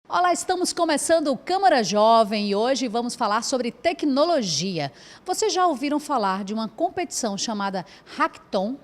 Olá, estamos começando o Câmara Jovem e hoje vamos falar sobre tecnologia. Vocês já ouviram falar de uma competição chamada Hackathon?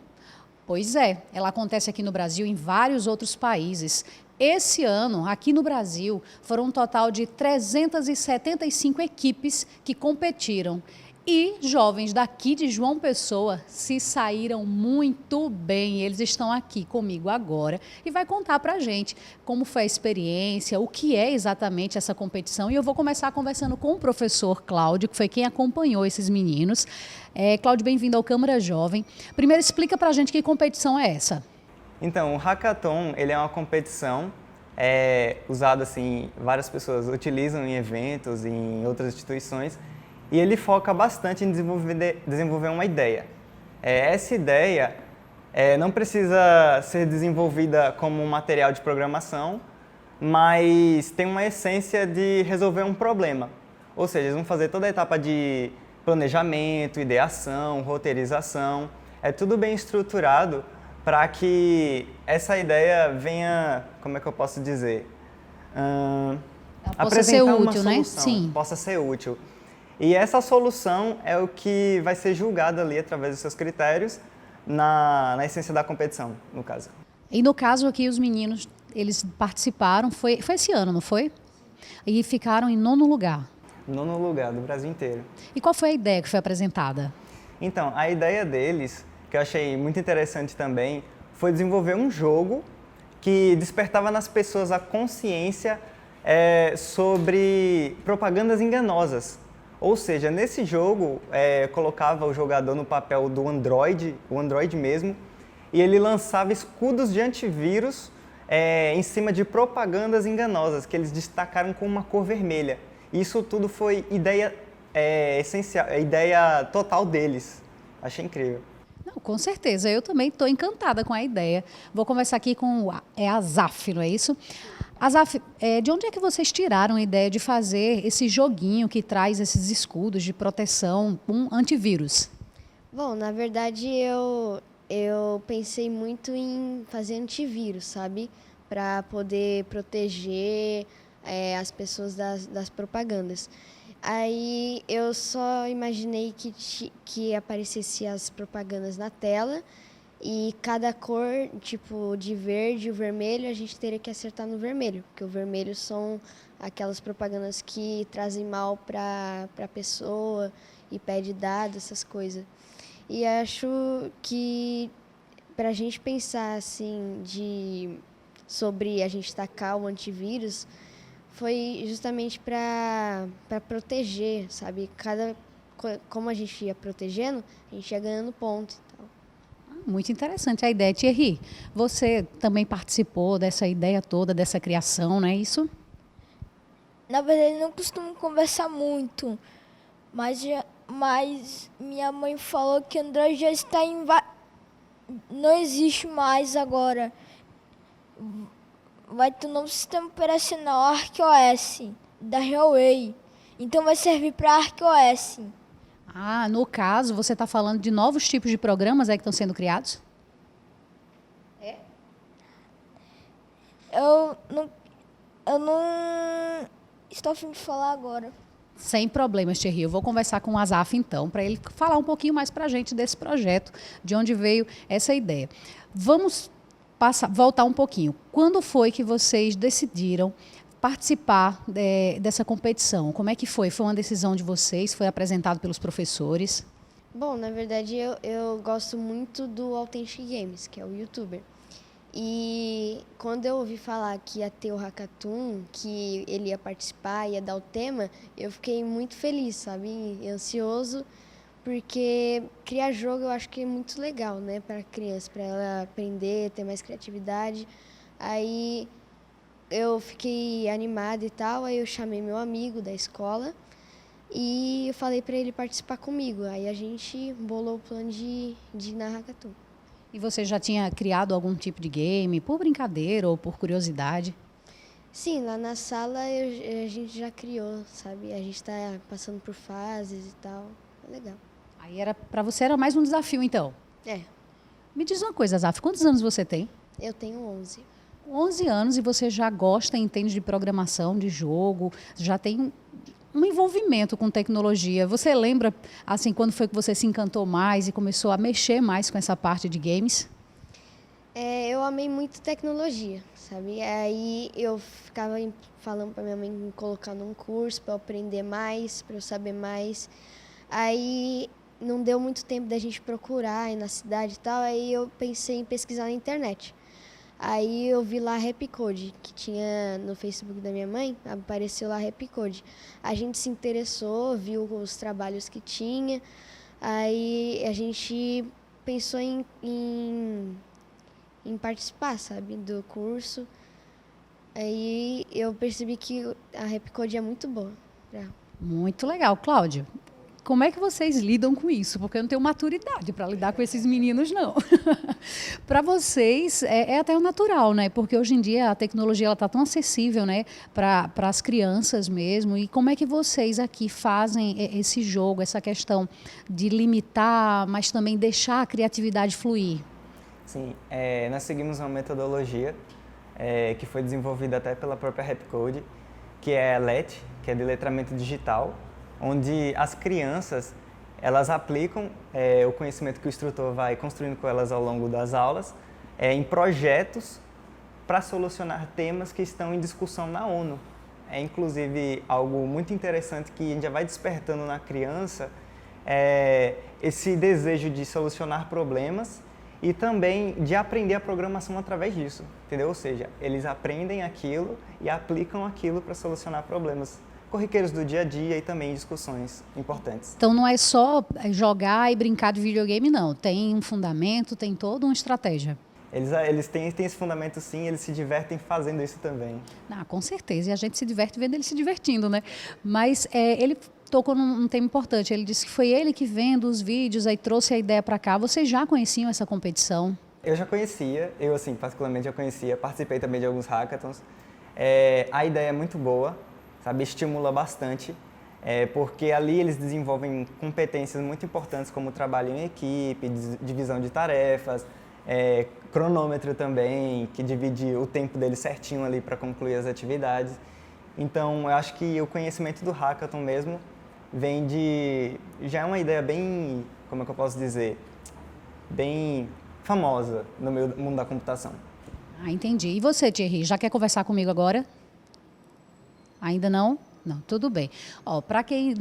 Pois é, ela acontece aqui no Brasil e em vários outros países. Esse ano, aqui no Brasil, foram um total de 375 equipes que competiram. E jovens daqui de João Pessoa se saíram muito bem. Eles estão aqui comigo agora e vai contar pra gente como foi a experiência, o que é exatamente essa competição. E eu vou começar conversando com o professor Cláudio, que foi quem acompanhou esses meninos. Cláudio, bem-vindo ao Câmara Jovem. Primeiro, explica pra gente que competição é essa. Então, o Hackathon, ele é uma competição usada assim, várias pessoas utilizam em eventos, em outras instituições, e ele foca bastante em desenvolver uma ideia. Essa ideia não precisa ser desenvolvida como um material de programação, mas tem uma essência de resolver um problema. Ou seja, eles vão fazer toda a etapa de planejamento, ideação, roteirização. É tudo bem estruturado para que essa ideia venha, como é que eu posso dizer? Possa ser útil, uma né? solução, Sim. possa ser útil. E essa solução é o que vai ser julgado ali através dos seus critérios na essência da competição, no caso. E no caso aqui, os meninos, eles participaram, foi esse ano, não foi? E ficaram em 9º lugar. 9º lugar do Brasil inteiro. E qual foi a ideia que foi apresentada? Então, a ideia deles, que eu achei muito interessante também, foi desenvolver um jogo que despertava nas pessoas a consciência sobre propagandas enganosas. Ou seja, nesse jogo, colocava o jogador no papel do Android, o Android mesmo, e ele lançava escudos de antivírus em cima de propagandas enganosas, que eles destacaram com uma cor vermelha. Isso tudo foi ideia essencial, ideia total deles. Achei incrível. Não, com certeza, eu também estou encantada com a ideia. Vou conversar aqui com a Azaf, não é isso? Azaf, de onde é que vocês tiraram a ideia de fazer esse joguinho que traz esses escudos de proteção com antivírus? Bom, na verdade eu pensei muito em fazer antivírus, sabe? Para poder proteger as pessoas das propagandas. Aí eu só imaginei que aparecesse as propagandas na tela e cada cor, tipo de verde e o vermelho, a gente teria que acertar no vermelho, porque o vermelho são aquelas propagandas que trazem mal para a pessoa e pede dados, essas coisas. E acho que para a gente pensar assim sobre a gente tacar o antivírus, foi justamente para proteger, sabe? Como a gente ia protegendo, a gente ia ganhando ponto e tal. Muito interessante a ideia. Thierry, você também participou dessa ideia toda, dessa criação, não é isso? Na verdade, não costumo conversar muito, mas minha mãe falou que Android já está não existe mais agora. Vai ter um novo sistema operacional, ArcOS, da Huawei. Então vai servir para ArcOS. Ah, no caso, você está falando de novos tipos de programas que estão sendo criados? Eu não estou a fim de falar agora. Sem problemas, Thierry. Eu vou conversar com o Azaf, então, para ele falar um pouquinho mais para a gente desse projeto, de onde veio essa ideia. Vamos voltar um pouquinho. Quando foi que vocês decidiram participar dessa competição? Como é que foi? Foi uma decisão de vocês? Foi apresentado pelos professores? Bom, na verdade eu gosto muito do Authentic Games, que é o youtuber. E quando eu ouvi falar que ia ter o Hackathon, que ele ia participar, ia dar o tema, eu fiquei muito feliz, sabe? E ansioso, porque criar jogo eu acho que é muito legal, né? Para criança, para ela aprender, ter mais criatividade. Aí eu fiquei animada e tal, aí eu chamei meu amigo da escola e eu falei para ele participar comigo. Aí a gente bolou o plano de ir na Hackathon. E você já tinha criado algum tipo de game, por brincadeira ou por curiosidade? Sim, lá na sala a gente já criou, sabe? A gente está passando por fases e tal. É legal. Aí para você era mais um desafio, então? É, Me diz uma coisa, Azaf, quantos anos você tem? eu tenho 11. 11 anos e você já gosta e entende de programação, de jogo, já tem um envolvimento com tecnologia. Você lembra, assim, quando foi que você se encantou mais e começou a mexer mais com essa parte de games? Eu amei muito tecnologia, sabe? Aí eu ficava falando para minha mãe me colocar num curso para eu aprender mais, para eu saber mais. Aí não deu muito tempo da gente procurar aí na cidade e tal, aí eu pensei em pesquisar na internet. Aí eu vi lá Rap Code, que tinha no Facebook da minha mãe, apareceu lá Rap Code. A gente se interessou, viu os trabalhos que tinha, aí a gente pensou em participar, sabe, do curso. Aí eu percebi que a Rap Code é muito boa. Muito legal. Cláudio, como é que vocês lidam com isso? Porque eu não tenho maturidade para lidar com esses meninos, não. Para vocês é até o natural, né? Porque hoje em dia a tecnologia está tão acessível, né? Para as crianças mesmo. E como é que vocês aqui fazem esse jogo, essa questão de limitar, mas também deixar a criatividade fluir? Sim, nós seguimos uma metodologia que foi desenvolvida até pela própria Rap Code, que é a LET, que é de letramento digital, onde as crianças elas aplicam o conhecimento que o instrutor vai construindo com elas ao longo das aulas em projetos para solucionar temas que estão em discussão na ONU. É inclusive algo muito interessante que a gente já vai despertando na criança esse desejo de solucionar problemas e também de aprender a programação através disso, entendeu? Ou seja, eles aprendem aquilo e aplicam aquilo para solucionar problemas corriqueiros do dia a dia e também discussões importantes. Então não é só jogar e brincar de videogame, não. Tem um fundamento, tem toda uma estratégia. Eles têm esse fundamento sim, eles se divertem fazendo isso também. Ah, com certeza, e a gente se diverte vendo ele se divertindo, né? Mas ele tocou num tema importante, ele disse que foi ele que vendo os vídeos, aí trouxe a ideia para cá. Vocês já conheciam essa competição? Eu já conhecia, eu assim, particularmente já conhecia, participei também de alguns hackathons. A ideia é muito boa, sabe, estimula bastante, porque ali eles desenvolvem competências muito importantes como trabalho em equipe, divisão de tarefas, cronômetro também, que divide o tempo deles certinho ali para concluir as atividades. Então, eu acho que o conhecimento do hackathon mesmo vem já é uma ideia bem, como é que eu posso dizer, bem famosa no mundo da computação. Ah, entendi. E você, Thierry, já quer conversar comigo agora? Ainda não? Não, tudo bem. Para quem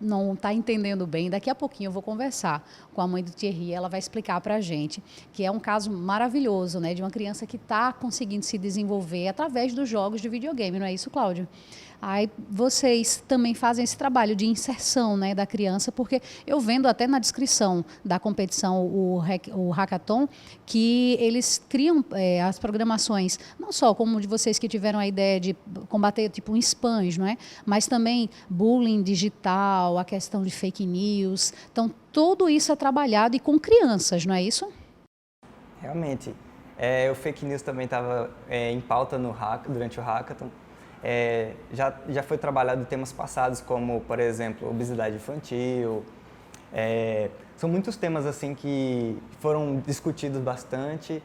não está entendendo bem, daqui a pouquinho eu vou conversar com a mãe do Thierry, ela vai explicar para a gente que é um caso maravilhoso, né, de uma criança que está conseguindo se desenvolver através dos jogos de videogame, não é isso, Cláudio? Aí vocês também fazem esse trabalho de inserção, né, da criança, porque eu vendo até na descrição da competição, o hackathon, que eles criam as programações, não só como de vocês que tiveram a ideia de combater tipo um spams, não é? Mas também bullying digital, a questão de fake news. Então, tudo isso é trabalhado e com crianças, não é isso? Realmente. O fake news também estava em pauta durante o hackathon. Já foi trabalhado temas passados, como, por exemplo, obesidade infantil. São muitos temas assim que foram discutidos bastante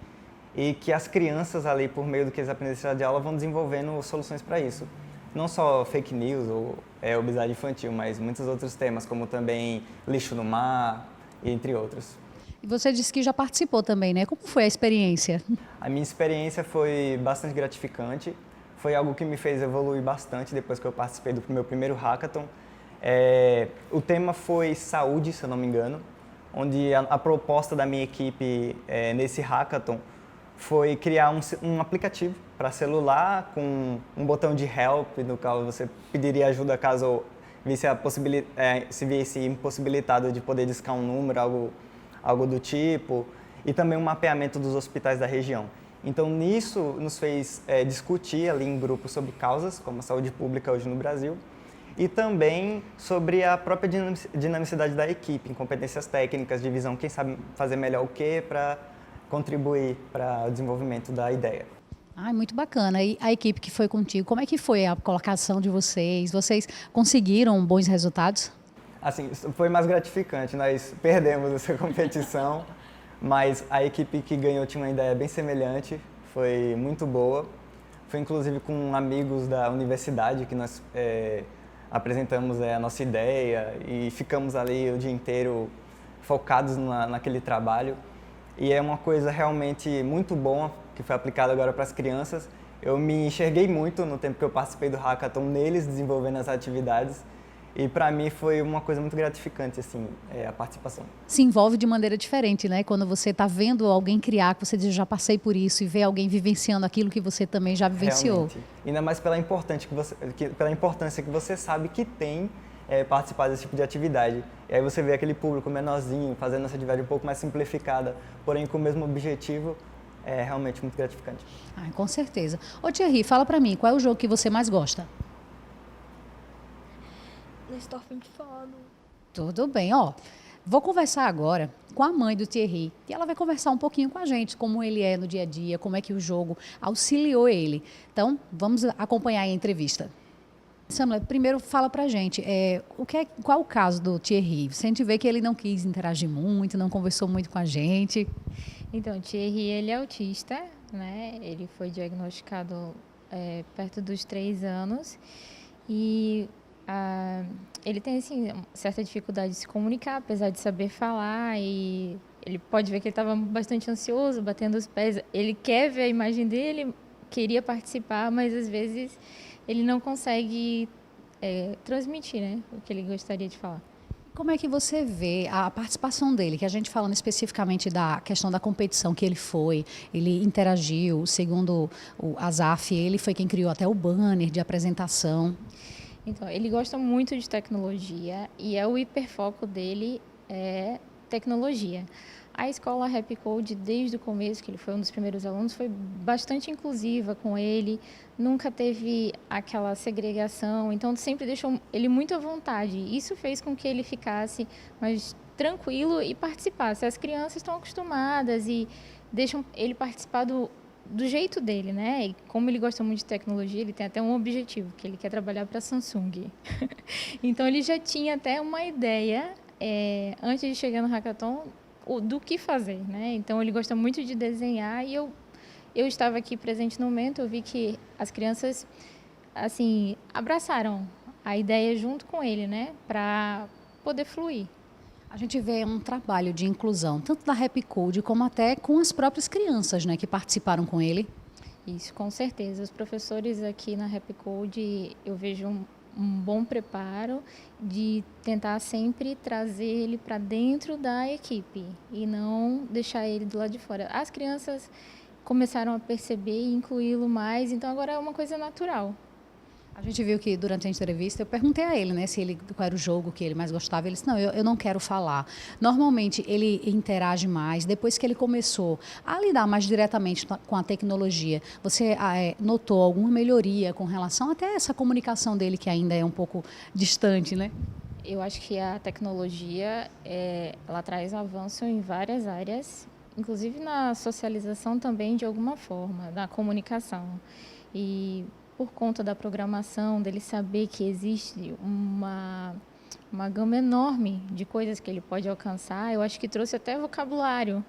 e que as crianças ali, por meio do que eles aprendem em sala de aula, vão desenvolvendo soluções para isso. Não só fake news ou obesidade infantil, mas muitos outros temas, como também lixo no mar, entre outros. E você disse que já participou também, né? Como foi a experiência? A minha experiência foi bastante gratificante. Foi algo que me fez evoluir bastante depois que eu participei do meu primeiro hackathon. O tema foi saúde, se eu não me engano, onde a proposta da minha equipe nesse hackathon foi criar um aplicativo para celular com um botão de help, no qual você pediria ajuda caso se visse impossibilitado de poder discar um número, algo do tipo, e também um mapeamento dos hospitais da região. Então, nisso, nos fez discutir ali em grupo sobre causas, como a saúde pública hoje no Brasil, e também sobre a própria dinamicidade da equipe, em competências técnicas, de visão, quem sabe fazer melhor o quê para contribuir para o desenvolvimento da ideia. Muito bacana. E a equipe que foi contigo, como é que foi a colocação de vocês? Vocês conseguiram bons resultados? Assim, foi mais gratificante, nós perdemos essa competição, mas a equipe que ganhou tinha uma ideia bem semelhante, foi muito boa. Foi inclusive com amigos da universidade que nós apresentamos a nossa ideia e ficamos ali o dia inteiro focados naquele trabalho. E é uma coisa realmente muito boa que foi aplicada agora para as crianças. Eu me enxerguei muito no tempo que eu participei do Hackathon neles, desenvolvendo as atividades. E para mim foi uma coisa muito gratificante, assim, a participação. Se envolve de maneira diferente, né? Quando você está vendo alguém criar, que você diz, já passei por isso, e vê alguém vivenciando aquilo que você também já vivenciou. Realmente. Ainda mais pela importância que você sabe que tem participar desse tipo de atividade. E aí você vê aquele público menorzinho, fazendo essa atividade um pouco mais simplificada, porém com o mesmo objetivo, é realmente muito gratificante. Ah, com certeza. Ô Thierry, fala pra mim, qual é o jogo que você mais gosta? Não estou afim de falar, não. Tudo bem, ó. Vou conversar agora com a mãe do Thierry e ela vai conversar um pouquinho com a gente, como ele é no dia a dia, como é que o jogo auxiliou ele. Então, vamos acompanhar a entrevista. Samla, primeiro fala pra gente, qual é o caso do Thierry? A gente vê que ele não quis interagir muito, não conversou muito com a gente. Então, o Thierry, ele é autista, né? Ele foi diagnosticado perto dos 3 anos e ele tem, assim, certa dificuldade de se comunicar, apesar de saber falar, e ele pode ver que ele estava bastante ansioso, batendo os pés. Ele quer ver a imagem dele, queria participar, mas às vezes ele não consegue transmitir, né, o que ele gostaria de falar. Como é que você vê a participação dele, que a gente falando especificamente da questão da competição que ele interagiu, segundo o Azaf, ele foi quem criou até o banner de apresentação. Então, ele gosta muito de tecnologia e o hiperfoco dele é tecnologia. A escola Happy Code, desde o começo, que ele foi um dos primeiros alunos, foi bastante inclusiva com ele, nunca teve aquela segregação, então sempre deixou ele muito à vontade. Isso fez com que ele ficasse mais tranquilo e participasse. As crianças estão acostumadas e deixam ele participar do jeito dele, né? E como ele gosta muito de tecnologia, ele tem até um objetivo, que ele quer trabalhar para a Samsung. Então, ele já tinha até uma ideia, antes de chegar no Hackathon, do que fazer, né? Então, ele gosta muito de desenhar e eu estava aqui presente no momento, eu vi que as crianças, assim, abraçaram a ideia junto com ele, né? Para poder fluir. A gente vê um trabalho de inclusão, tanto da Happy Code como até com as próprias crianças, né, que participaram com ele. Isso, com certeza. Os professores aqui na Happy Code, eu vejo um bom preparo de tentar sempre trazer ele para dentro da equipe e não deixar ele do lado de fora. As crianças começaram a perceber e incluí-lo mais, então agora é uma coisa natural. A gente viu que durante a entrevista eu perguntei a ele, né, qual era o jogo que ele mais gostava. Ele disse, não, eu não quero falar. Normalmente ele interage mais. Depois que ele começou a lidar mais diretamente com a tecnologia, você notou alguma melhoria com relação até essa comunicação dele, que ainda é um pouco distante, né? Eu acho que a tecnologia, ela traz avanço em várias áreas, inclusive na socialização também, de alguma forma, na comunicação. E por conta da programação, dele saber que existe uma gama enorme de coisas que ele pode alcançar, eu acho que trouxe até vocabulário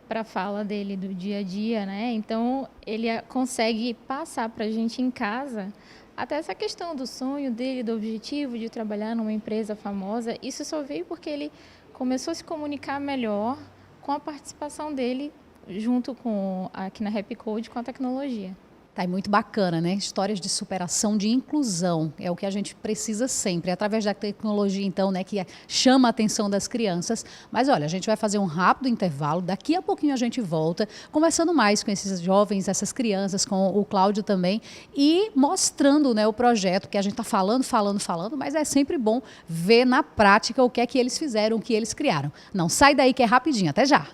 para a fala dele do dia a dia, né? Então, ele consegue passar para a gente em casa até essa questão do sonho dele, do objetivo de trabalhar numa empresa famosa. Isso só veio porque ele começou a se comunicar melhor com a participação dele junto com, aqui na Happy Code, com a tecnologia. Tá, é muito bacana, né? Histórias de superação, de inclusão, é o que a gente precisa sempre, através da tecnologia, então, né, que chama a atenção das crianças. Mas, olha, a gente vai fazer um rápido intervalo, daqui a pouquinho a gente volta, conversando mais com esses jovens, essas crianças, com o Cláudio também, e mostrando, né, o projeto, que a gente está falando, mas é sempre bom ver na prática o que é que eles fizeram, o que eles criaram. Não sai daí que é rapidinho, até já!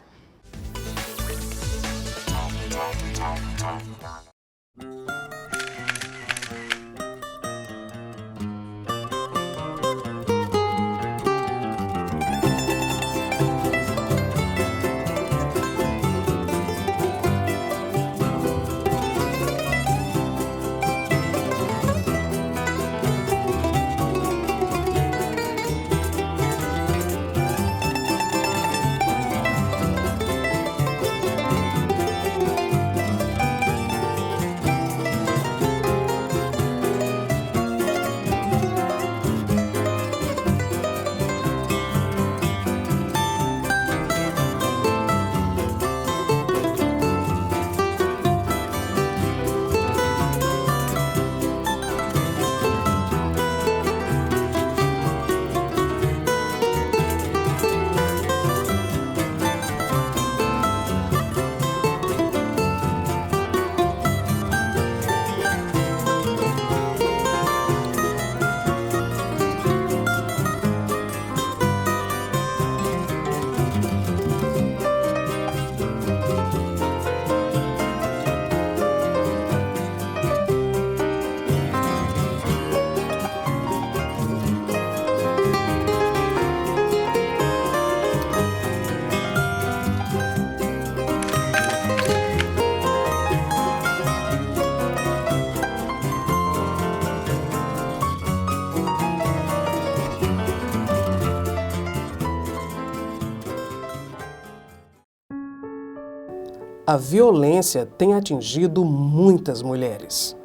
A violência tem atingido muitas mulheres.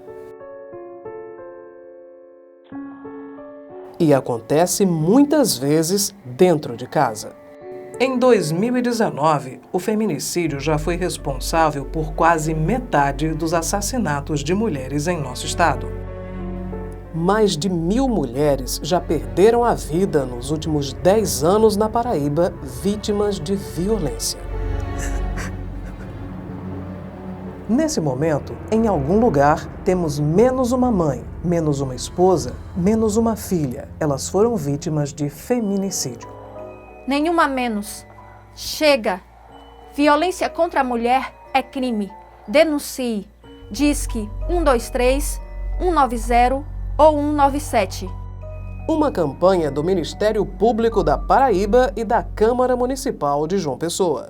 E acontece muitas vezes dentro de casa. Em 2019, o feminicídio já foi responsável por quase metade dos assassinatos de mulheres em nosso estado. Mais de 1.000 mulheres já perderam a vida nos últimos 10 anos na Paraíba, vítimas de violência. Nesse momento, em algum lugar, temos menos uma mãe, menos uma esposa, menos uma filha. Elas foram vítimas de feminicídio. Nenhuma menos. Chega! Violência contra a mulher é crime. Denuncie. Disque 123, 190 ou 197. Uma campanha do Ministério Público da Paraíba e da Câmara Municipal de João Pessoa.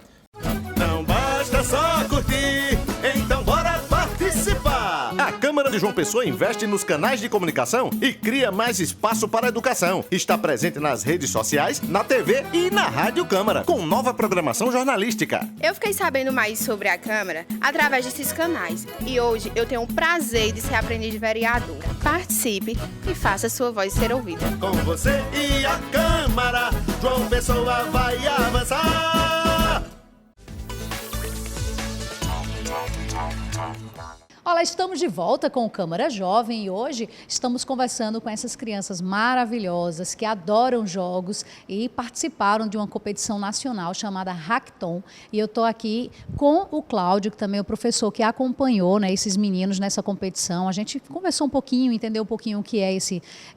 Não basta só curtir, então bora participar! A Câmara de João Pessoa investe nos canais de comunicação e cria mais espaço para a educação. Está presente nas redes sociais, na TV e na Rádio Câmara, com nova programação jornalística. Eu fiquei sabendo mais sobre a Câmara através desses canais e hoje eu tenho o prazer de ser aprendiz de vereadora. Participe e faça sua voz ser ouvida. Com você e a Câmara, João Pessoa vai avançar! Olá, estamos de volta com o Câmara Jovem e hoje estamos conversando com essas crianças maravilhosas que adoram jogos e participaram de uma competição nacional chamada Hackathon. E eu estou aqui com o Cláudio, que também é o professor que acompanhou, né, esses meninos nessa competição. A gente conversou um pouquinho, entendeu um pouquinho o que é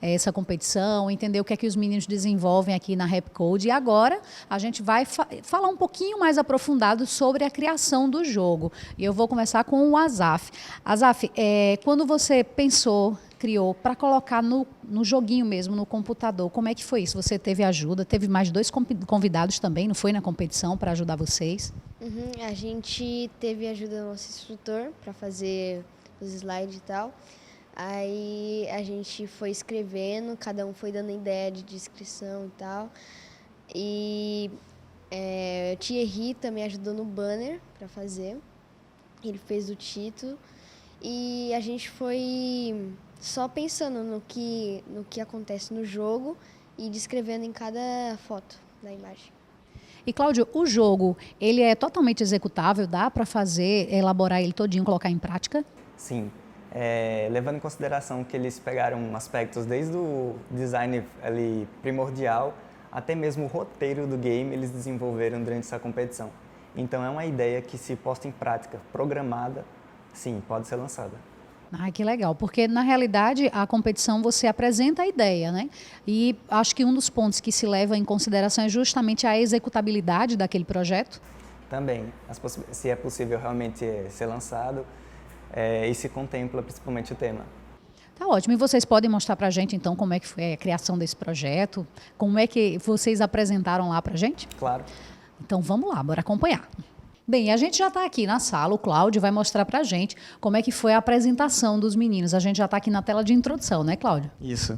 essa competição, entendeu o que é que os meninos desenvolvem aqui na Rapcode. E agora a gente vai falar um pouquinho mais aprofundado sobre a criação do jogo. E eu vou começar com o Azaf. Azaf, quando você criou para colocar no joguinho mesmo, no computador, como é que foi isso? Você teve ajuda? Teve mais 2 convidados também, não foi, na competição, para ajudar vocês? A gente teve ajuda do nosso instrutor para fazer os slides e tal. Aí a gente foi escrevendo, cada um foi dando ideia de descrição e tal. E o Thierry também ajudou no banner para fazer. Ele fez o título. E a gente foi só pensando no que acontece no jogo e descrevendo em cada foto da imagem. E, Cláudio, o jogo, ele é totalmente executável? Dá para elaborar ele todinho, colocar em prática? Sim. Levando em consideração que eles pegaram aspectos desde o design ali primordial até mesmo o roteiro do game, eles desenvolveram durante essa competição. Então é uma ideia que, se posta em prática, programada, sim, pode ser lançada. Ah, que legal, porque na realidade a competição você apresenta a ideia, né? E acho que um dos pontos que se leva em consideração é justamente a executabilidade daquele projeto. Também, se é possível realmente ser lançado e se contempla principalmente o tema. Tá ótimo. E vocês podem mostrar para a gente, então, como é que foi a criação desse projeto? Como é que vocês apresentaram lá para a gente? Claro. Então, vamos lá, bora acompanhar. Bem, a gente já está aqui na sala, o Cláudio vai mostrar para a gente como é que foi a apresentação dos meninos. A gente já está aqui na tela de introdução, né, Cláudio? Isso.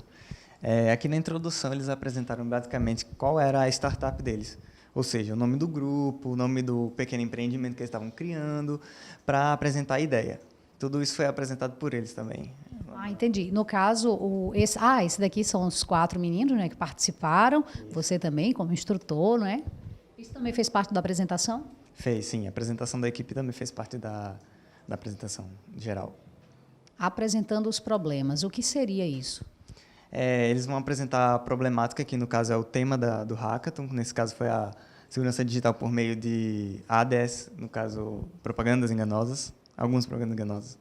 Aqui na introdução, eles apresentaram basicamente qual era a startup deles. Ou seja, o nome do grupo, o nome do pequeno empreendimento que eles estavam criando, para apresentar a ideia. Tudo isso foi apresentado por eles também. Ah, entendi. No caso, esse daqui são os 4 meninos, né, que participaram. Isso. Você também, como instrutor, não é? Isso também fez parte da apresentação? Fez, sim. A apresentação da equipe também fez parte da apresentação geral. Apresentando os problemas. O que seria isso? Eles vão apresentar a problemática, que no caso é o tema do Hackathon. Nesse caso foi a segurança digital por meio de ADS, no caso, propagandas enganosas. Algumas propagandas enganosas.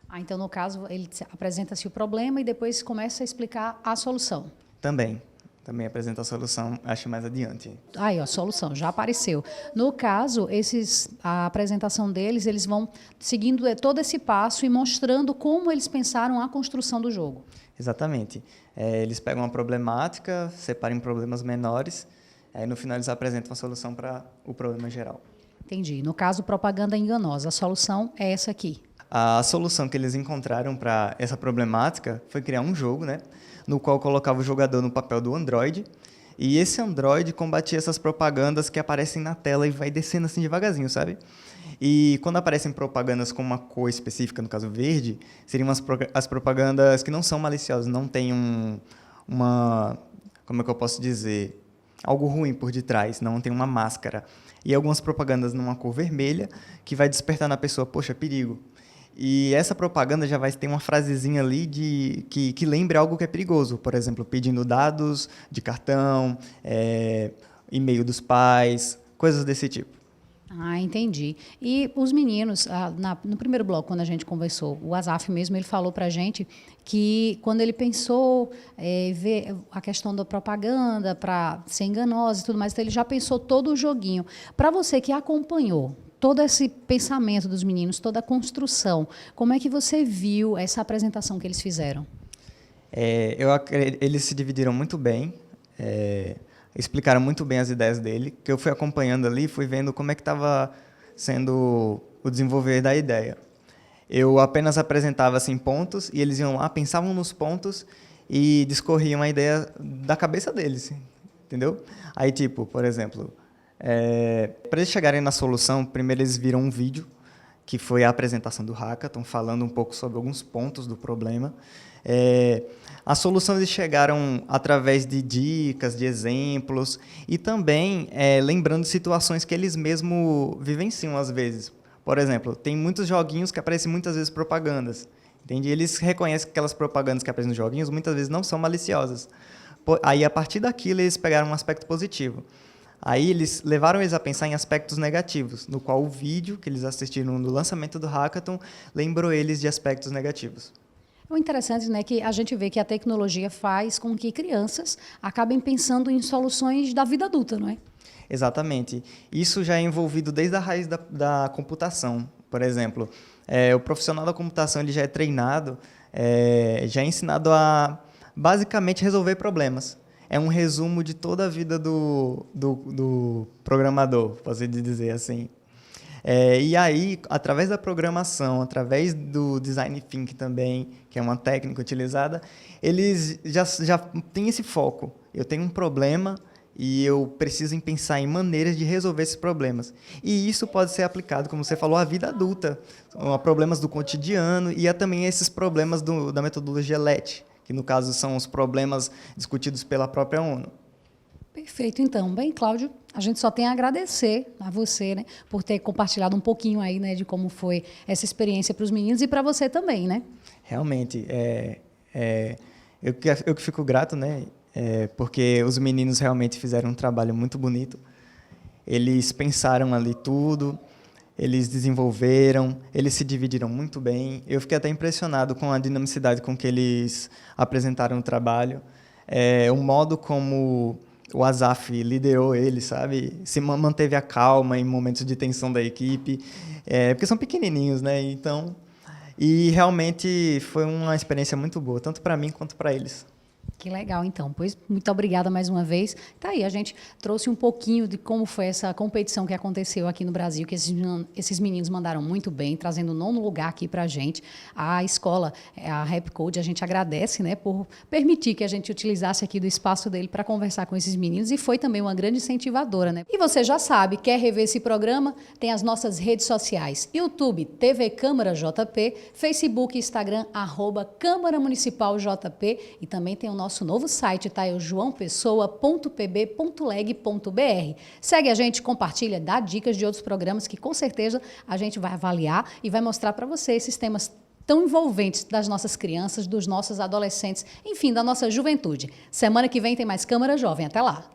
Ah, então, no caso, ele apresenta-se o problema e depois começa a explicar a solução. Também apresenta a solução, acho mais adiante. Aí, a solução já apareceu. No caso, a apresentação deles, eles vão seguindo todo esse passo e mostrando como eles pensaram a construção do jogo. Exatamente. Eles pegam uma problemática, separam em problemas menores, aí no final eles apresentam a solução para o problema geral. Entendi. No caso, propaganda enganosa, a solução é essa aqui. A solução que eles encontraram para essa problemática foi criar um jogo, né, no qual colocava o jogador no papel do Android, e esse Android combatia essas propagandas que aparecem na tela e vai descendo assim devagarzinho, sabe? E quando aparecem propagandas com uma cor específica, no caso verde, seriam as propagandas que não são maliciosas, não tem como é que eu posso dizer, algo ruim por detrás, não tem uma máscara. E algumas propagandas numa cor vermelha, que vai despertar na pessoa, poxa, perigo. E essa propaganda já vai ter uma frasezinha ali que lembre algo que é perigoso. Por exemplo, pedindo dados de cartão, e-mail dos pais, coisas desse tipo. Ah, entendi. E os meninos, no primeiro bloco, quando a gente conversou, o Asaf mesmo, ele falou para a gente que quando ele pensou ver a questão da propaganda para ser enganosa e tudo mais, então ele já pensou todo o joguinho. Para você que acompanhou todo esse pensamento dos meninos, toda a construção, como é que você viu essa apresentação que eles fizeram? Eles se dividiram muito bem, explicaram muito bem as ideias dele, que eu fui acompanhando ali, fui vendo como é que estava sendo o desenvolver da ideia. Eu apenas apresentava assim, pontos, e eles iam lá, pensavam nos pontos e discorriam a ideia da cabeça deles, entendeu? Aí, tipo, por exemplo, para eles chegarem na solução, primeiro eles viram um vídeo, que foi a apresentação do Hackathon, falando um pouco sobre alguns pontos do problema. A solução eles chegaram através de dicas, de exemplos, e também lembrando situações que eles mesmos vivenciam às vezes. Por exemplo, tem muitos joguinhos que aparecem muitas vezes propagandas. Entende? Eles reconhecem que aquelas propagandas que aparecem nos joguinhos muitas vezes não são maliciosas. Aí, a partir daquilo, eles pegaram um aspecto positivo. Aí eles levaram eles a pensar em aspectos negativos, no qual o vídeo que eles assistiram no lançamento do Hackathon lembrou eles de aspectos negativos. O interessante, né, que a gente vê que a tecnologia faz com que crianças acabem pensando em soluções da vida adulta, não é? Exatamente. Isso já é envolvido desde a raiz da computação. Por exemplo, o profissional da computação ele já é treinado, já é ensinado a basicamente resolver problemas. É um resumo de toda a vida do programador, posso dizer assim. E aí, através da programação, através do design thinking também, que é uma técnica utilizada, eles já têm esse foco. Eu tenho um problema e eu preciso pensar em maneiras de resolver esses problemas. E isso pode ser aplicado, como você falou, à vida adulta, a problemas do cotidiano e a também esses problemas da metodologia LET, que no caso são os problemas discutidos pela própria ONU. Perfeito, então. Bem, Cláudio, a gente só tem a agradecer a você, né, por ter compartilhado um pouquinho aí, né, de como foi essa experiência para os meninos e para você também, né? Realmente, eu que fico grato, né, porque os meninos realmente fizeram um trabalho muito bonito. Eles pensaram ali tudo, eles desenvolveram, eles se dividiram muito bem. Eu fiquei até impressionado com a dinamicidade com que eles apresentaram o trabalho, o modo como o Asaf liderou eles, sabe? Se manteve a calma em momentos de tensão da equipe, porque são pequenininhos, né? Então, e realmente foi uma experiência muito boa, tanto para mim quanto para eles. Que legal, então. Pois, muito obrigada mais uma vez. Tá aí, a gente trouxe um pouquinho de como foi essa competição que aconteceu aqui no Brasil, que esses meninos mandaram muito bem, trazendo o 9º lugar aqui para a gente. A escola, a Rapcode, a gente agradece, né, por permitir que a gente utilizasse aqui do espaço dele para conversar com esses meninos e foi também uma grande incentivadora, né? E você já sabe, quer rever esse programa? Tem as nossas redes sociais, YouTube, TV Câmara JP, Facebook e Instagram, @Câmara Municipal JP, e também tem o nosso novo site, tá? É o joaopessoa.pb.leg.br. Segue a gente, compartilha, dá dicas de outros programas que com certeza a gente vai avaliar e vai mostrar para você esses temas tão envolventes das nossas crianças, dos nossos adolescentes, enfim, da nossa juventude. Semana que vem tem mais Câmara Jovem. Até lá!